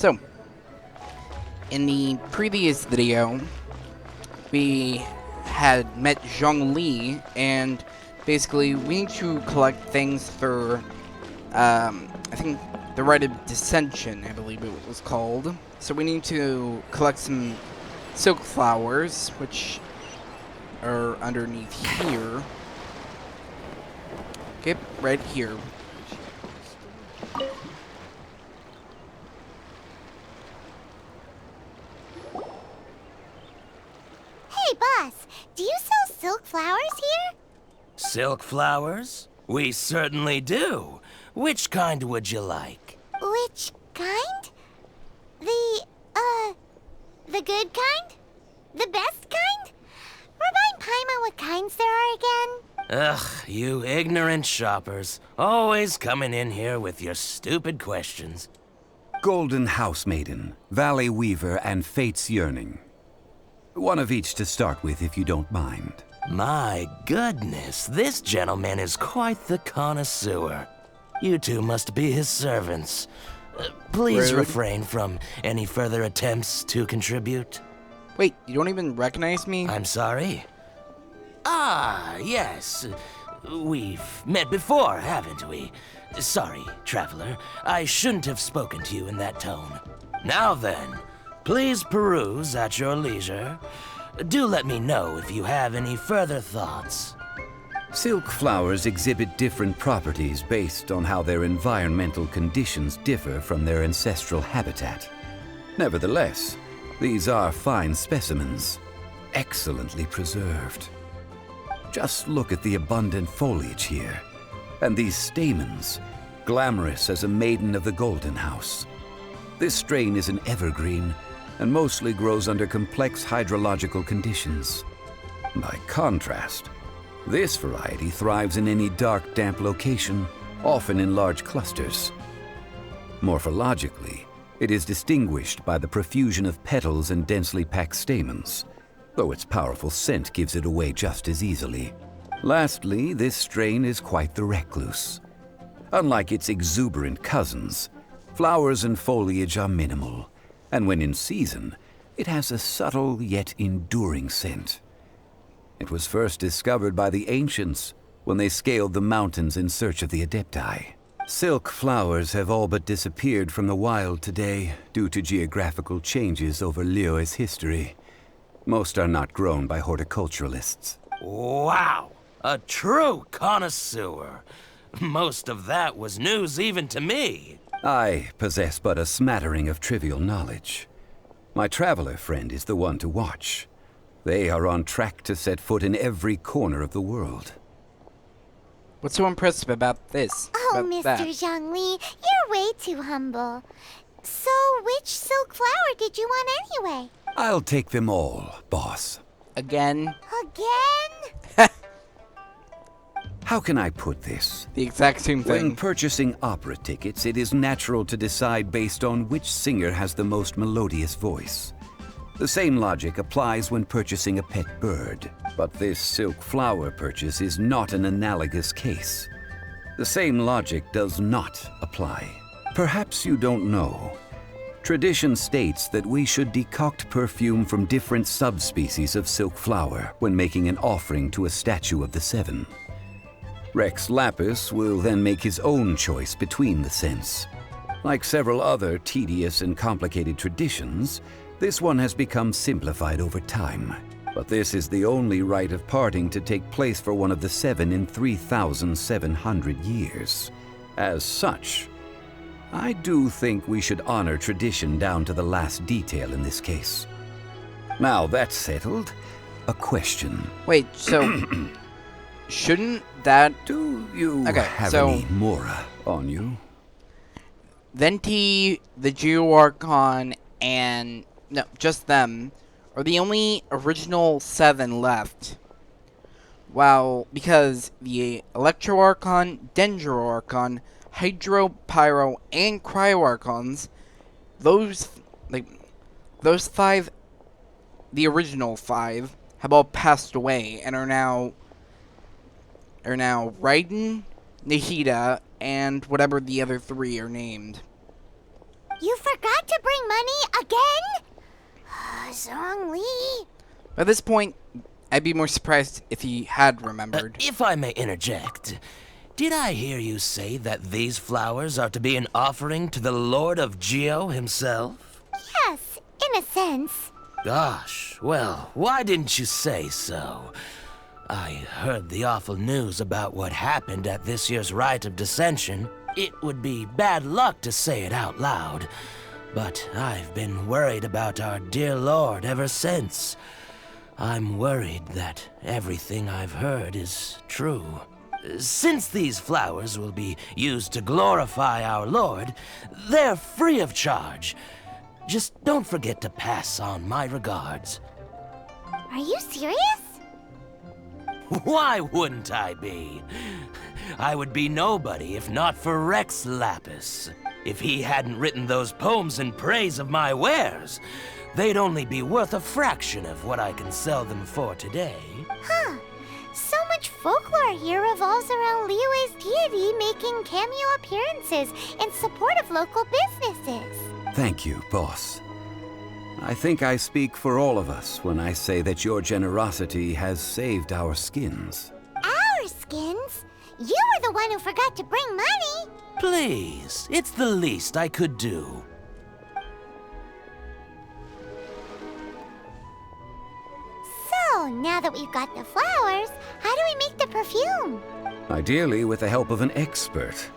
So, in the previous video, we had met Zhongli, and basically we need to collect things for, I think, the Rite of Dissension, I believe it was called. So we need to collect some silk flowers, which are underneath here. Okay, right here. Hey, boss, do you sell silk flowers here? Silk flowers? We certainly do. Which kind would you like? Which kind? The good kind? The best kind? Remind Paimon what kinds there are again? Ugh, you ignorant shoppers. Always coming in here with your stupid questions. Golden House Maiden, Valley Weaver, and Fate's Yearning. One of each to start with, if you don't mind. My goodness, this gentleman is quite the connoisseur. You two must be his servants. Please Rude. refrain from any further attempts to contribute. Wait, you don't even recognize me? I'm sorry? Ah, yes. We've met before, haven't we? Sorry, traveler. I shouldn't have spoken to you in that tone. Now then, please peruse at your leisure. Do let me know if you have any further thoughts. Silk flowers exhibit different properties based on how their environmental conditions differ from their ancestral habitat. Nevertheless, these are fine specimens, excellently preserved. Just look at the abundant foliage here, and these stamens, glamorous as a maiden of the Golden House. This strain is an evergreen, and mostly grows under complex hydrological conditions. By contrast, this variety thrives in any dark, damp location, often in large clusters. Morphologically, it is distinguished by the profusion of petals and densely packed stamens, though its powerful scent gives it away just as easily. Lastly, this strain is quite the recluse. Unlike its exuberant cousins, flowers and foliage are minimal, and when in season, it has a subtle yet enduring scent. It was first discovered by the ancients when they scaled the mountains in search of the Adepti. Silk flowers have all but disappeared from the wild today due to geographical changes over Liyue's history. Most are not grown by horticulturalists. Wow! A true connoisseur. Most of that was news even to me. I possess but a smattering of trivial knowledge. My traveler friend is the one to watch. They are on track to set foot in every corner of the world. What's so impressive about this? Oh, about Mr. that? Zhongli, you're way too humble. So, which silk flower did you want anyway? I'll take them all, boss. Again? Again? How can I put this? The exact same When thing. purchasing opera tickets, it is natural to decide based on which singer has the most melodious voice. The same logic applies when purchasing a pet bird, but this silk flower purchase is not an analogous case. The same logic does not apply. Perhaps you don't know. Tradition states that we should decoct perfume from different subspecies of silk flower when making an offering to a statue of the Seven. Rex Lapis will then make his own choice between the scents. Like several other tedious and complicated traditions, this one has become simplified over time. But this is the only rite of parting to take place for one of the Seven in 3,700 years. As such, I do think we should honor tradition down to the last detail in this case. Now that's settled, a question. Wait, so shouldn't that Do you Okay, have so- any Mora on you? Venti, the Geo-Archon, and no, just them are the only original 7 left. While because the Electro-Archon, Dendro-Archon, Hydro, Pyro, and Cryo-Archons, those 5, the original 5, have all passed away and are now Raiden, Nahida, and whatever the other 3 are named. You forgot to bring money again? Zhongli. By this point, I'd be more surprised if he had remembered. If I may interject, did I hear you say that these flowers are to be an offering to the Lord of Geo himself? Yes, in a sense. Gosh, well, why didn't you say so? I heard the awful news about what happened at this year's Rite of Dissension. It would be bad luck to say it out loud, but I've been worried about our dear Lord ever since. I'm worried that everything I've heard is true. Since these flowers will be used to glorify our Lord, they're free of charge. Just don't forget to pass on my regards. Are you serious? Why wouldn't I be? I would be nobody if not for Rex Lapis. If he hadn't written those poems in praise of my wares, they'd only be worth a fraction of what I can sell them for today. Huh. So much folklore here revolves around Liyue's deity making cameo appearances in support of local businesses. Thank you, boss. I think I speak for all of us when I say that your generosity has saved our skins. Our skins? You were the one who forgot to bring money. Please, it's the least I could do. So, now that we've got the flowers, how do we make the perfume? Ideally with the help of an expert.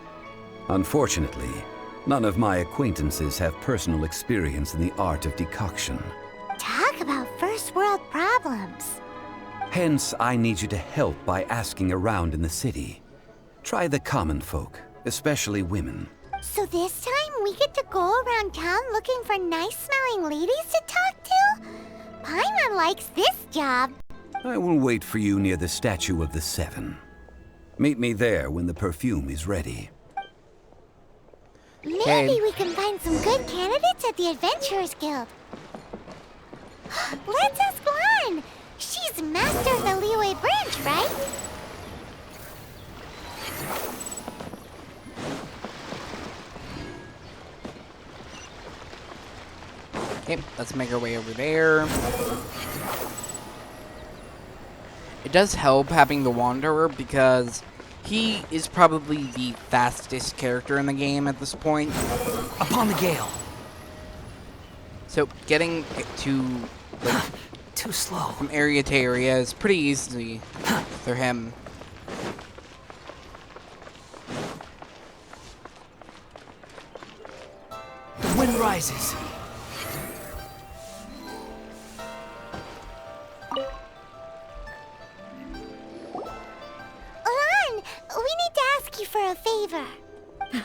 Unfortunately, none of my acquaintances have personal experience in the art of decoction. Talk about first world problems. Hence, I need you to help by asking around in the city. Try the common folk, especially women. So this time we get to go around town looking for nice-smelling ladies to talk to? Paimon likes this job. I will wait for you near the Statue of the Seven. Meet me there when the perfume is ready. Maybe we can find some good candidates at the Adventurers Guild. Let's ask Lan. She's master of the Liyue branch, right? Okay, let's make our way over there. It does help having the Wanderer because he is probably the fastest character in the game at this point. Upon the gale. So getting to like, Too slow. from area to area is pretty easy for him. The wind rises. Lan, we need to ask you for a favor.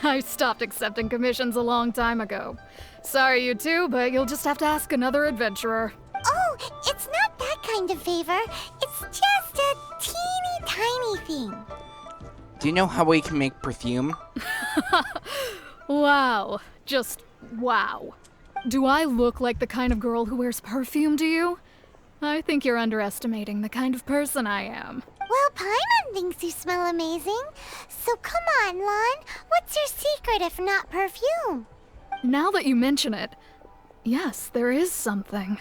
I stopped accepting commissions a long time ago. Sorry, you two, but you'll just have to ask another adventurer. Oh, it's not that kind of favor. It's just a teeny tiny thing. Do you know how we can make perfume? Wow. Just wow. Do I look like the kind of girl who wears perfume to you? I think you're underestimating the kind of person I am. Well, Paimon thinks you smell amazing. So come on, Lan. What's your secret if not perfume? Now that you mention it, yes, there is something.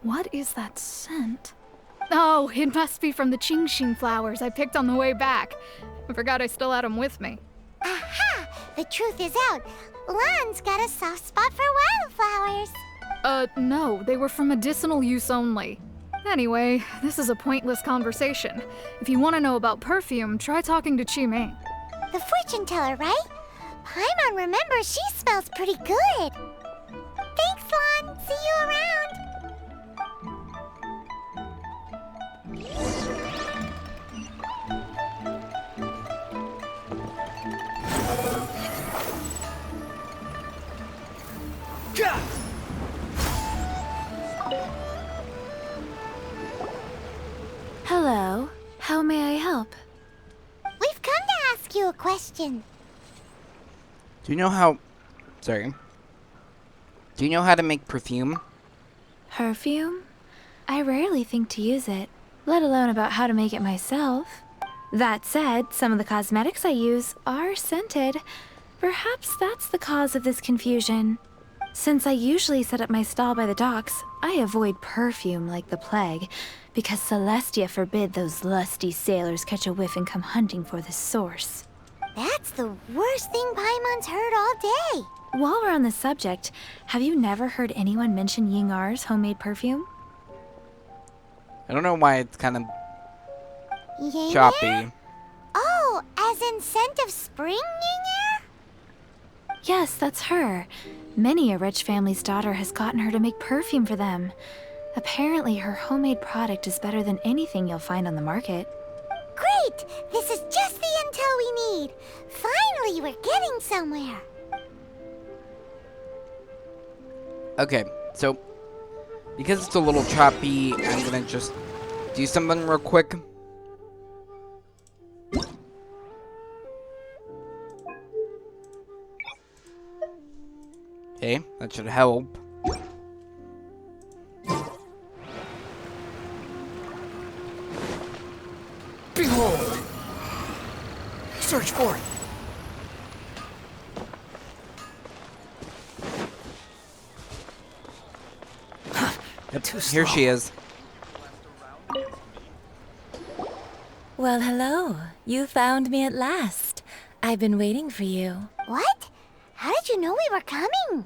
What is that scent? Oh, it must be from the Genshin flowers I picked on the way back. I forgot I still had them with me. Aha! The truth is out. Lan's got a soft spot for wildflowers. No, they were for medicinal use only. Anyway, this is a pointless conversation. If you want to know about perfume, try talking to Qimei. The fortune teller, right? Paimon remembers she smells pretty good. Thanks, Lan. See you around. Hello. How may I help? We've come to ask you a question. Do you know how... Sorry. Do you know how to make perfume? Perfume? I rarely think to use it, let alone about how to make it myself. That said, some of the cosmetics I use are scented. Perhaps that's the cause of this confusion. Since I usually set up my stall by the docks, I avoid perfume like the plague, because Celestia forbid those lusty sailors catch a whiff and come hunting for the source. That's the worst thing Paimon's heard all day. While we're on the subject, have you never heard anyone mention Yingar's homemade perfume? I don't know why it's kind of Yingar? choppy. Oh, as in scent of spring, Yingar? Yes, that's her. Many a rich family's daughter has gotten her to make perfume for them. Apparently, her homemade product is better than anything you'll find on the market. Great! This is just the intel we need. Finally, we're getting somewhere. Okay, so because it's a little choppy, I'm gonna just do something real quick. Okay, that should help. Behold! Search for it. Yep, here she is. Well, hello. You found me at last. I've been waiting for you. What? How did you know we were coming?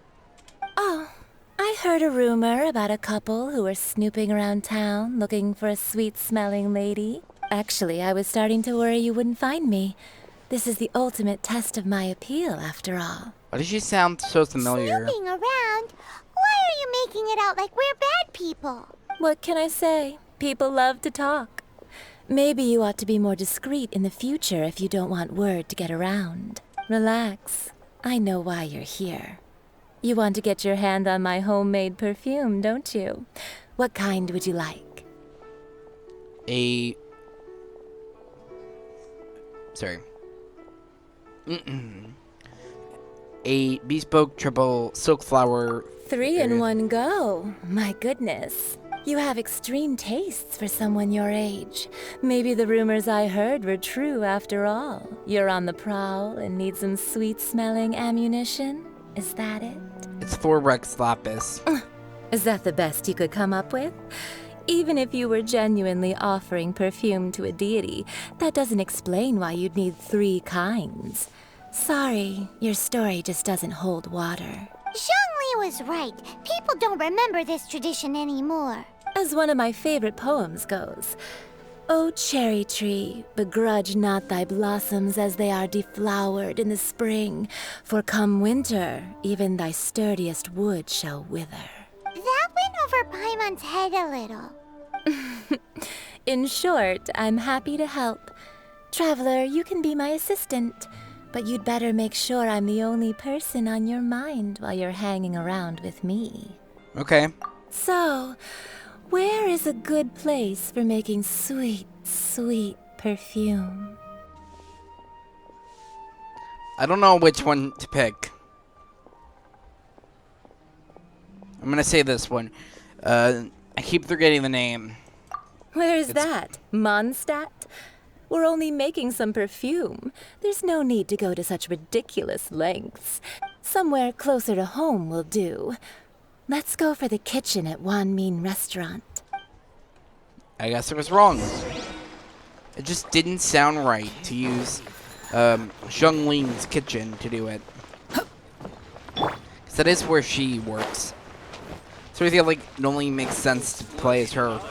Oh, I heard a rumor about a couple who were snooping around town looking for a sweet-smelling lady. Actually, I was starting to worry you wouldn't find me. This is the ultimate test of my appeal, after all. Why does she sound so familiar? Snooping around? Why are you making it out like we're bad people? What can I say? People love to talk. Maybe you ought to be more discreet in the future if you don't want word to get around. Relax. I know why you're here. You want to get your hand on my homemade perfume, don't you? What kind would you like? Sorry. A bespoke triple silk flower. 3 in one go. My goodness. You have extreme tastes for someone your age. Maybe the rumors I heard were true after all. You're on the prowl and need some sweet-smelling ammunition? Is that it? It's Thorex Lapis. Is that the best you could come up with? Even if you were genuinely offering perfume to a deity, that doesn't explain why you'd need 3 kinds. Sorry, your story just doesn't hold water. Zhongli was right. People don't remember this tradition anymore. As one of my favorite poems goes, O cherry tree, begrudge not thy blossoms as they are deflowered in the spring, for come winter, even thy sturdiest wood shall wither. That went over Paimon's head a little. In short, I'm happy to help. Traveler, you can be my assistant, but you'd better make sure I'm the only person on your mind while you're hanging around with me. Okay. So, where is a good place for making sweet, sweet perfume? I don't know which one to pick. I'm gonna say this one. I keep forgetting the name. Where's that? Mondstadt? We're only making some perfume. There's no need to go to such ridiculous lengths. Somewhere closer to home will do. Let's go for the kitchen at Wan Min Restaurant. I guess I was wrong. It just didn't sound right to use Zhongling's kitchen to do it. Because that is where she works. So I feel like it only makes sense to play as her.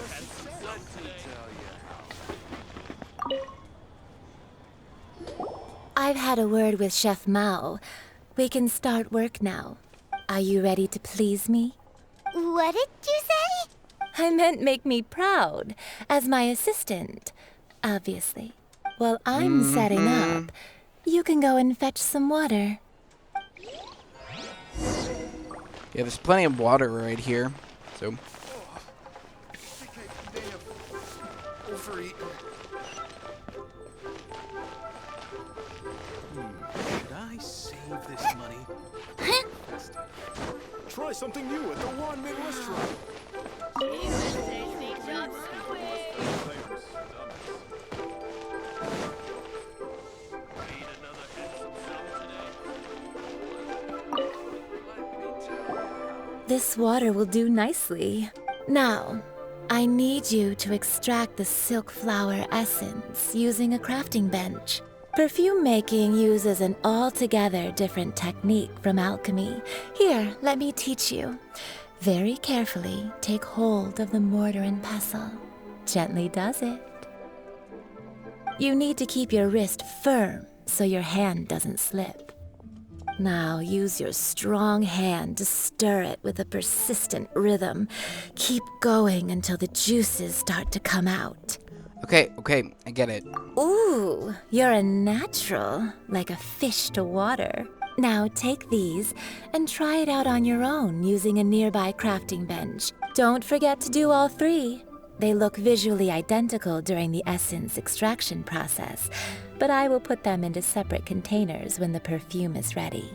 I've had a word with Chef Mao. We can start work now. Are you ready to please me? What did you say? I meant make me proud, as my assistant, obviously. While I'm setting up, you can go and fetch some water. Yeah, there's plenty of water right here. So. Should I save this money? Try something new at the Wan Min Restaurant. this water will do nicely. Now, I need you to extract the silk flower essence using a crafting bench. Perfume making uses an altogether different technique from alchemy. Here, let me teach you. Very carefully, take hold of the mortar and pestle. Gently does it. You need to keep your wrist firm so your hand doesn't slip. Now use your strong hand to stir it with a persistent rhythm. Keep going until the juices start to come out. Okay, I get it. Ooh, you're a natural, like a fish to water. Now take these and try it out on your own using a nearby crafting bench. Don't forget to do all three. They look visually identical during the essence extraction process, but I will put them into separate containers when the perfume is ready.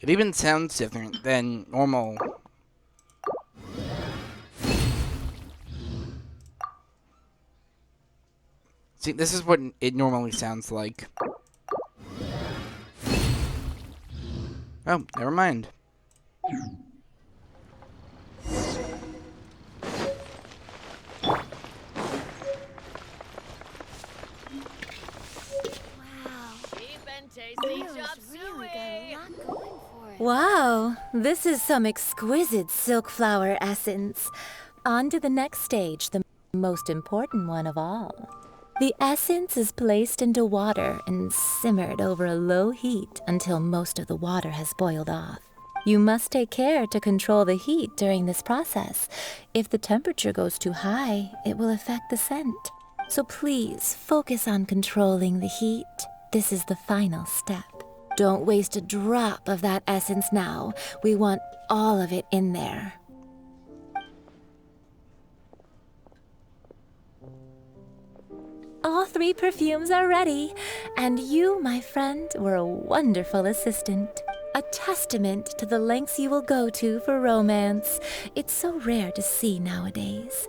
It even sounds different than normal. See, this is what it normally sounds like. Oh, never mind. Wow, this is some exquisite silk flower essence. On to the next stage, the most important one of all. The essence is placed into water and simmered over a low heat until most of the water has boiled off. You must take care to control the heat during this process. If the temperature goes too high, it will affect the scent. So please focus on controlling the heat. This is the final step. Don't waste a drop of that essence now. We want all of it in there. All three perfumes are ready, and you, my friend, were a wonderful assistant. A testament to the lengths you will go to for romance. It's so rare to see nowadays.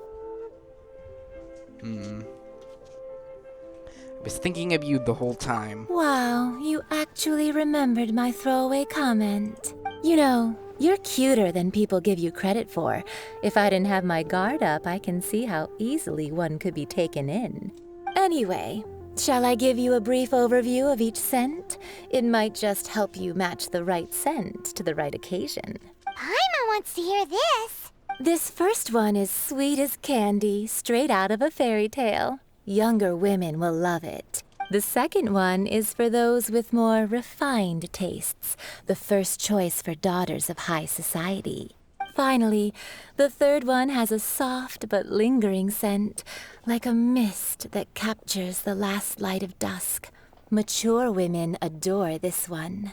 I was thinking of you the whole time. Wow, you actually remembered my throwaway comment. You know, you're cuter than people give you credit for. If I didn't have my guard up, I can see how easily one could be taken in. Anyway, shall I give you a brief overview of each scent? It might just help you match the right scent to the right occasion. Paimon wants to hear this. This first one is sweet as candy, straight out of a fairy tale. Younger women will love it. The second one is for those with more refined tastes, the first choice for daughters of high society. Finally, the third one has a soft but lingering scent, like a mist that captures the last light of dusk. Mature women adore this one.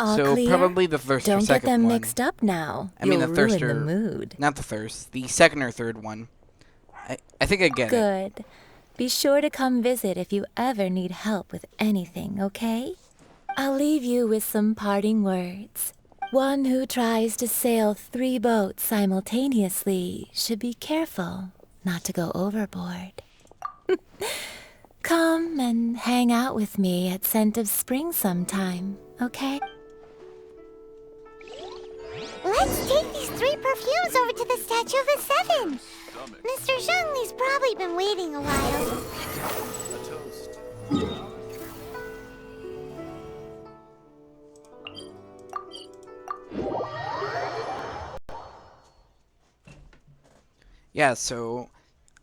All So clear? probably the first or Don't get second them one. mixed up now. I mean You'll the first ruin or the mood. not the first, the second or third one. I think I get it. Good. Be sure to come visit if you ever need help with anything, okay? I'll leave you with some parting words. One who tries to sail 3 boats simultaneously should be careful not to go overboard. Come and hang out with me at Scent of Spring sometime, okay? Let's take these 3 perfumes over to the Statue of the Seven. Mr. Zhongli's probably been waiting a while. Yeah, so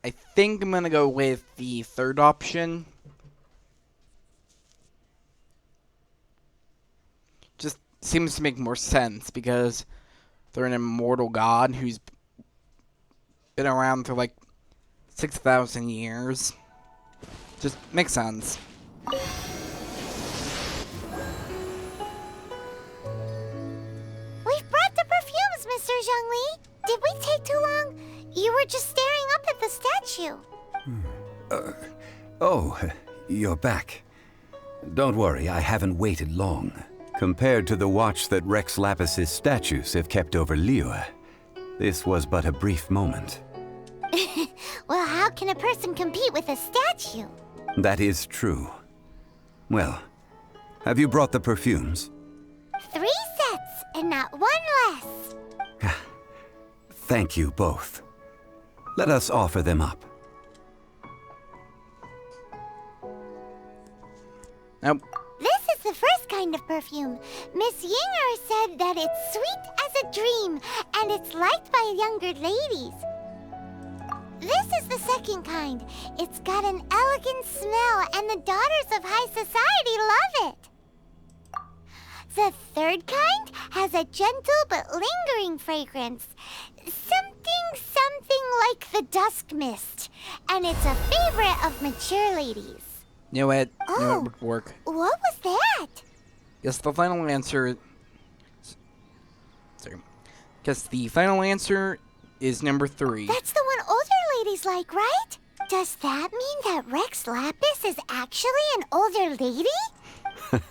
I think I'm gonna go with the third option. Just seems to make more sense because they're an immortal god who's been around for like 6,000 years. Just makes sense. We've brought the perfumes, Mr. Zhongli. Did we take too long? You were just staring up statue. Oh, you're back. Don't worry, I haven't waited long. Compared to the watch that Rex Lapis's statues have kept over Liyue, this was but a brief moment. Well, how can a person compete with a statue? That is true. Well, have you brought the perfumes? 3 sets, and not 1 less. Thank you both. Let us offer them up. Nope. This is the first kind of perfume. Miss Yinger said that it's sweet as a dream, and it's liked by younger ladies. This is the second kind. It's got an elegant smell, and the daughters of high society love it. The third kind has a gentle but lingering fragrance. Something like the dusk mist. And it's a favorite of mature ladies. You know what? You know Oh. what would work? What was that? Guess the final answer... Sorry. Guess the final answer is number 3. That's the one older ladies like, right? Does that mean that Rex Lapis is actually an older lady?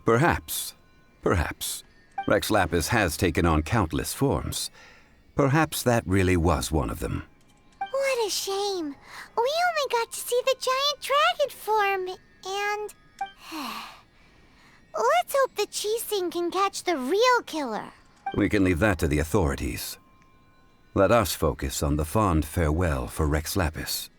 Perhaps. Perhaps. Rex Lapis has taken on countless forms. Perhaps that really was one of them. What a shame. We only got to see the giant dragon form, and... Let's hope the Chising can catch the real killer. We can leave that to the authorities. Let us focus on the fond farewell for Rex Lapis.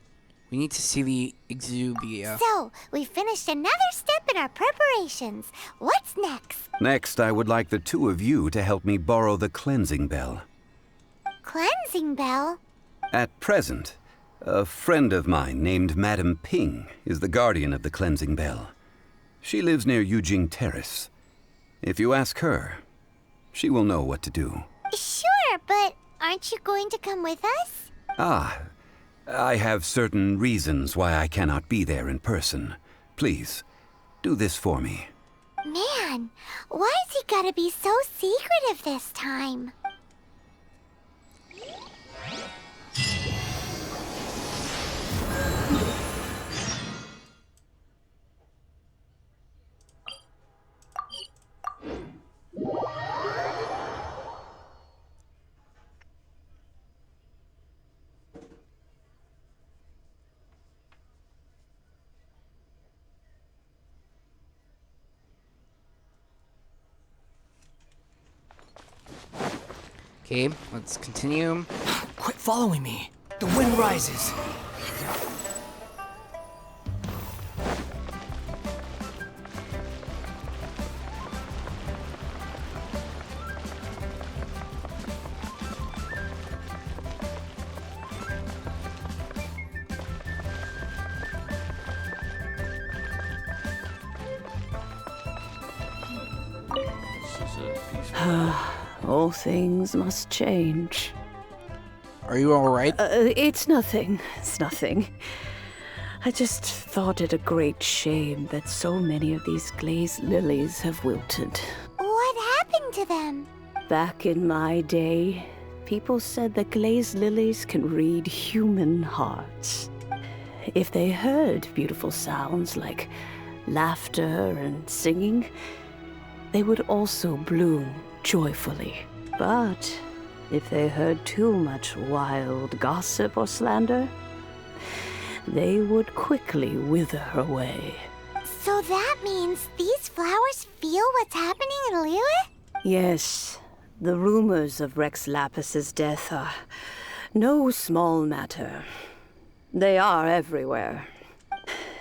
We need to see the Exubia. So, we finished another step in our preparations. What's next? Next, I would like the 2 of you to help me borrow the cleansing bell. Cleansing bell? At present, a friend of mine named Madame Ping is the guardian of the cleansing bell. She lives near Yujing Terrace. If you ask her, she will know what to do. Sure, but aren't you going to come with us? Ah, I have certain reasons why I cannot be there in person. Please, do this for me. Man, why's he gotta be so secretive this time? Okay, let's continue. Quit following me. The wind rises. All things must change. Are you alright? It's nothing. It's nothing. I just thought it a great shame that so many of these glazed lilies have wilted. What happened to them? Back in my day, people said that glazed lilies can read human hearts. If they heard beautiful sounds like laughter and singing, they would also bloom joyfully. But if they heard too much wild gossip or slander, they would quickly wither away. So that means these flowers feel what's happening in Liyue? Yes, the rumors of Rex Lapis's death are no small matter. They are everywhere.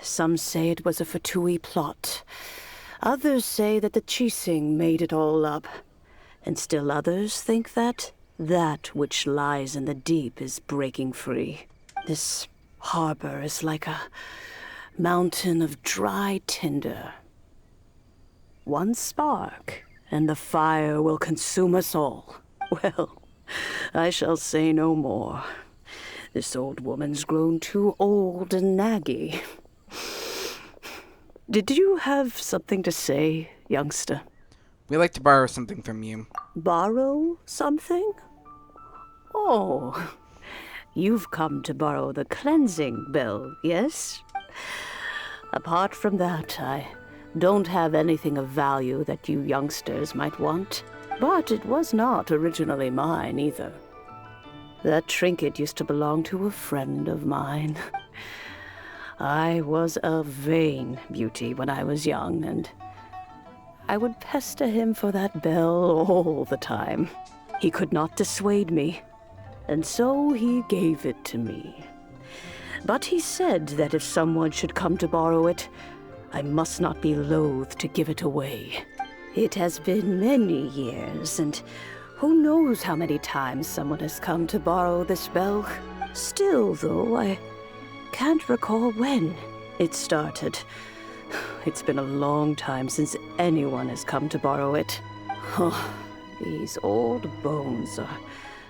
Some say it was a Fatui plot. Others say that the Chising made it all up. And still others think that which lies in the deep is breaking free. This harbor is like a mountain of dry tinder. One spark, and the fire will consume us all. Well, I shall say no more. This old woman's grown too old and naggy. Did you have something to say, youngster? We'd like to borrow something from you. Borrow something? Oh, You've come to borrow the cleansing bell, yes? Apart from that, I don't have anything of value that you youngsters might want. But it was not originally mine, either. That trinket used to belong to a friend of mine. I was a vain beauty when I was young, and I would pester him for that bell all the time. He could not dissuade me, and so he gave it to me. But he said that if someone should come to borrow it, I must not be loath to give it away. It has been many years, and who knows how many times someone has come to borrow this bell. Still, though, I can't recall when it started. It's been a long time since anyone has come to borrow it. Oh, these old bones are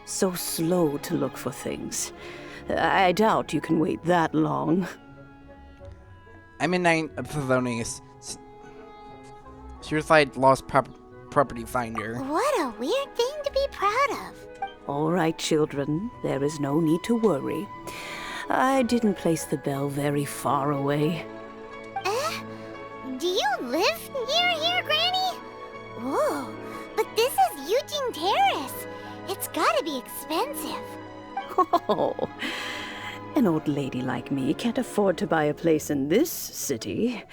so slow to look for things. I doubt you can wait that long. I'm a knight of Thelonious. Suicide lost property finder. What a weird thing to be proud of. All right, children. There is no need to worry. I didn't place the bell very far away. Do you live near here, Granny? Whoa, but this is Eugene Terrace. It's gotta be expensive. Oh, an old lady like me can't afford to buy a place in this city.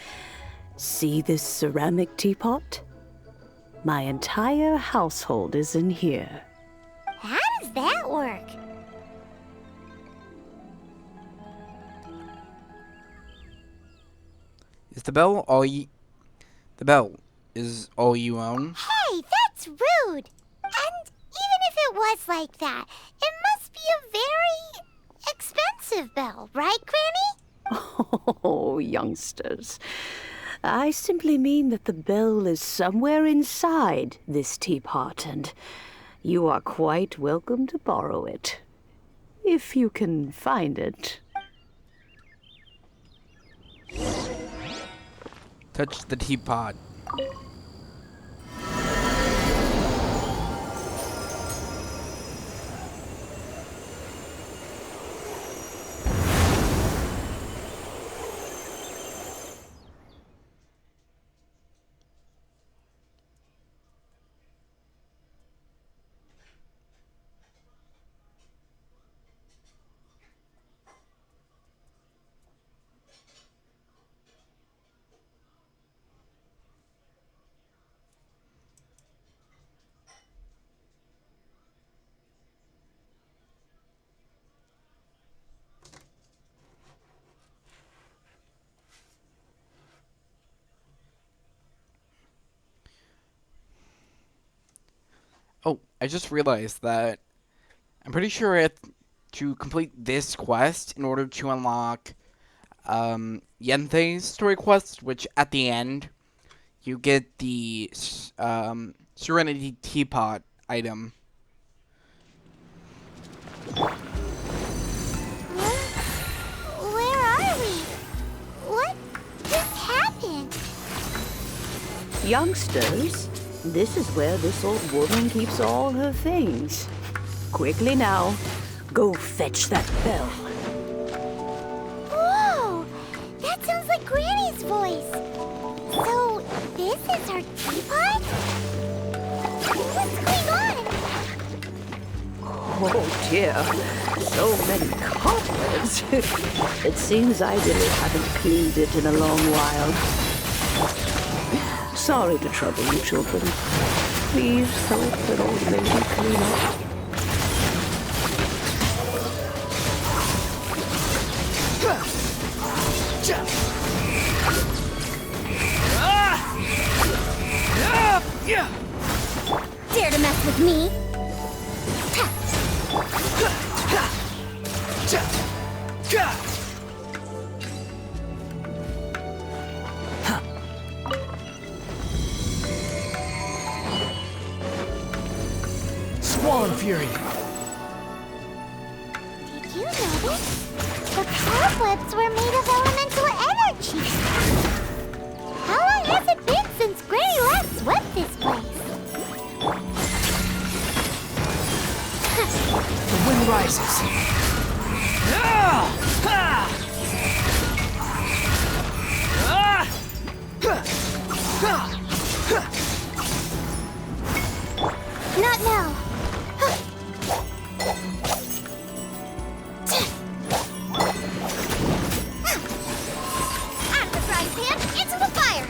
See this ceramic teapot? My entire household is in here. How does that work? Is the bell all you... The bell is all you own? Hey, that's rude. And even if it was like that, it must be a very expensive bell, right, Granny? Oh, youngsters. I simply mean that the bell is somewhere inside this teapot, and you are quite welcome to borrow it. If you can find it. Touch the teapot. Oh, I just realized that I'm pretty sure to complete this quest in order to unlock Yenthei's story quest, which at the end you get the Serenity Teapot item. Where are we? What just happened? Youngsters, this is where this old woman keeps all her things. Quickly now, go fetch that bell. Whoa! That sounds like Granny's voice. So, this is her teapot? What's going on? Oh dear, so many cobwebs. It seems I really haven't cleaned it in a long while. Sorry to trouble you, children. Please help an old lady clean up. Dare to mess with me? Swan Fury! Did you notice? The cobwebs were made of elemental energy. How long has it been since Granny last swept this place? The wind rises. Not now. Out of the frying pan, into the fire.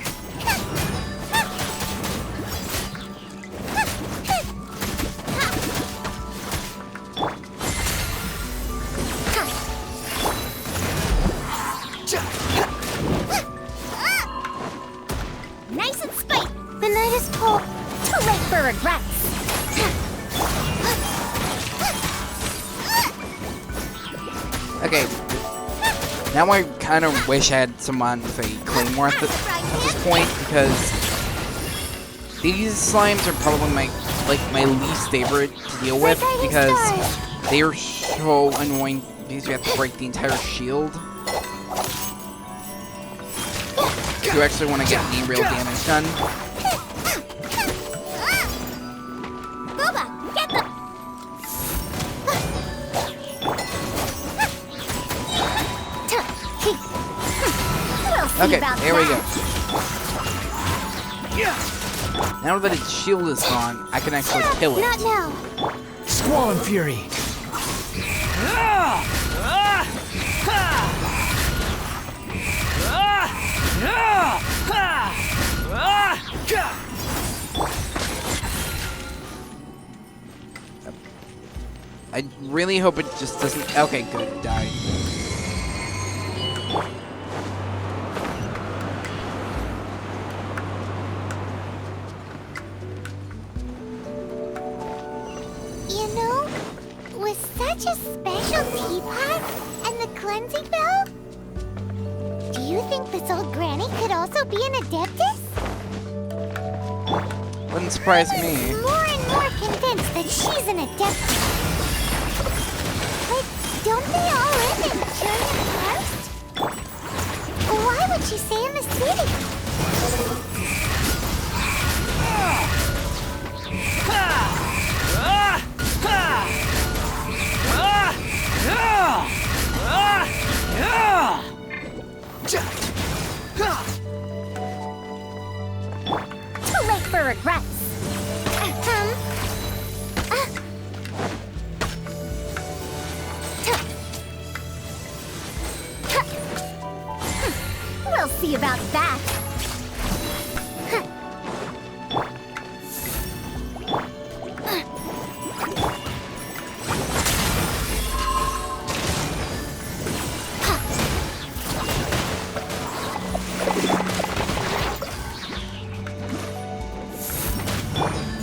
Nice and spicy. The night is cold. Too late for regrets. Okay. Now I kind of wish I had someone with a claymore at this point, because these slimes are probably my least favorite to deal with, because they are so annoying because you have to break the entire shield. You actually want to get any real damage done. Boba, get them! Okay, there we go. Now that its shield is gone, I can actually kill it. Not now. Squall and Fury. I really hope it just doesn't. Okay, good, it died. You know, with such a special teapot and the cleansing bell, do you think this old granny could also be an adeptus? Wouldn't surprise me. I'm more and more convinced that she's an adeptus. But don't they all live in giant forest? Why would she stay in the city? Too late for regrets. We'll see about that.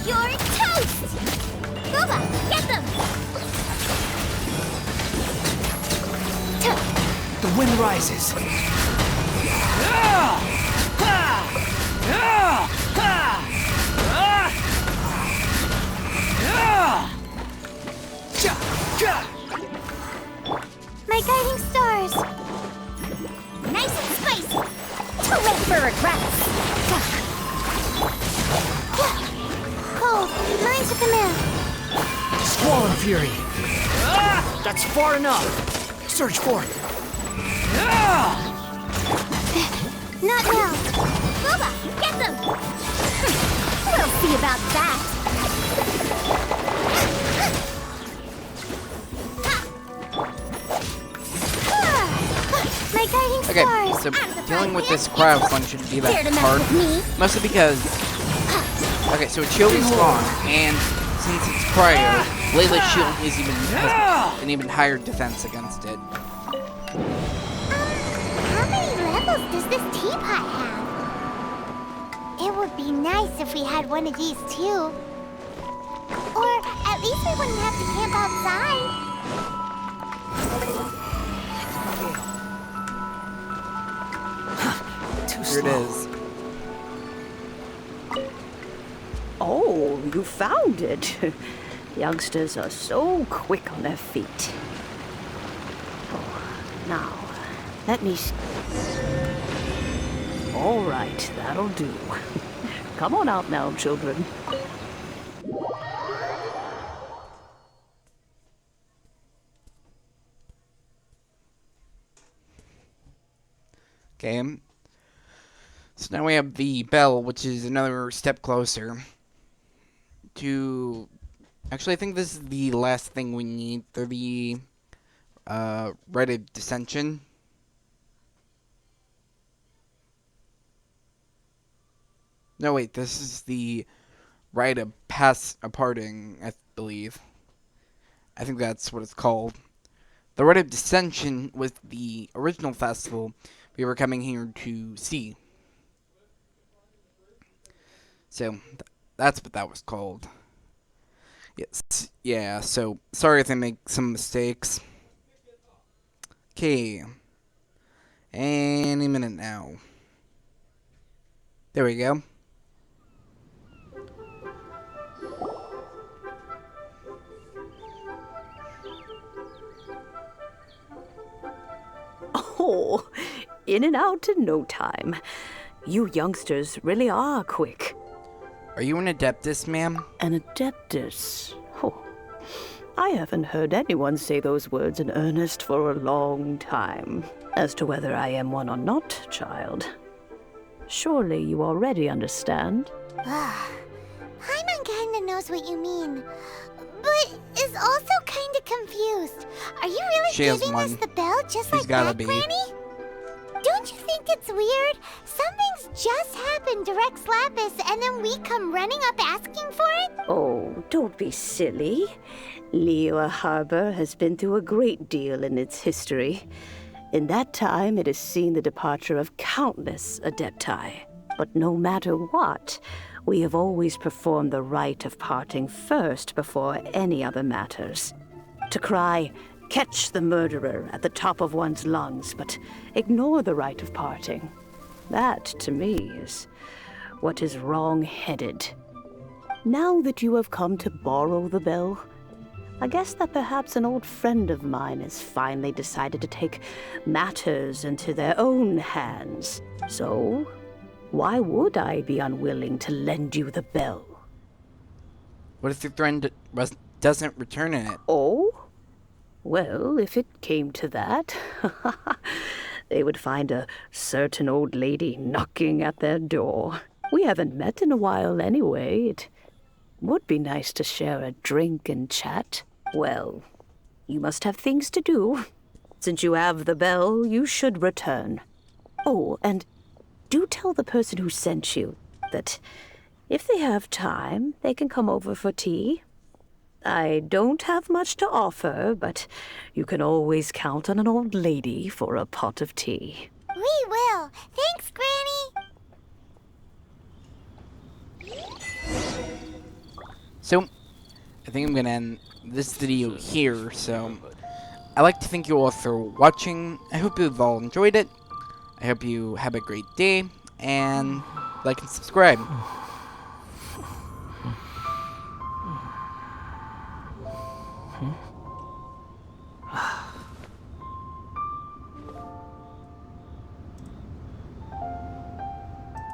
You're toast! Boba, get them! The wind rises. My guiding stars. Nice and spicy. Too late for regrets. Cold. Mine's at the mill. Squall and Fury. That's far enough. Search for it. Not now. Boba, get them. We'll see about that. My guiding Okay, stars. so Out of the dealing with frying this pan, crowd into fun shouldn't be Dare that to mess hard. with me? Mostly because, okay, so its shield is gone, and since it's cryo, Layla's shield has an even higher defense against it. How many levels does this teapot have? It would be nice if we had one of these too. Or at least we wouldn't have to camp outside. Here it is. Oh, you found it. Youngsters are so quick on their feet. Oh, now, let me see. All right, that'll do. Come on out now, children. Okay. So now we have the bell, which is another step closer to... Actually, I think this is the last thing we need for the rite of dissension. No, wait, this is the rite of parting, I believe. I think that's what it's called. The rite of dissension was the original festival we were coming here to see. So, that's what that was called. Yes, yeah, so, sorry if I make some mistakes. Okay. Any minute now. There we go. Oh, in and out in no time. You youngsters really are quick. Are you an Adeptus, ma'am? An Adeptus? Oh, I haven't heard anyone say those words in earnest for a long time. As to whether I am one or not, child, surely you already understand. Paimon kinda knows what you mean, but is also kinda confused. Are you really She has giving us one. the bell just She's like gotta that, be. Granny? Don't you think it's weird? Something's just happened to Rex Lapis and then we come running up asking for it? Oh, don't be silly. Liyue Harbor has been through a great deal in its history. In that time, it has seen the departure of countless Adepti. But no matter what, we have always performed the rite of parting first before any other matters. To cry, "Catch the murderer," at the top of one's lungs, but ignore the rite of parting. That, to me, is what is wrong-headed. Now that you have come to borrow the bell, I guess that perhaps an old friend of mine has finally decided to take matters into their own hands. So, why would I be unwilling to lend you the bell? What if your friend doesn't return it? Oh? Well, if it came to that, they would find a certain old lady knocking at their door. We haven't met in a while anyway. It would be nice to share a drink and chat. Well, you must have things to do. Since you have the bell, you should return. Oh, and do tell the person who sent you that if they have time, they can come over for tea. I don't have much to offer, but you can always count on an old lady for a pot of tea. We will. Thanks, Granny. So, I think I'm gonna end this video here, so I'd like to thank you all for watching. I hope you've all enjoyed it. I hope you have a great day, and like and subscribe.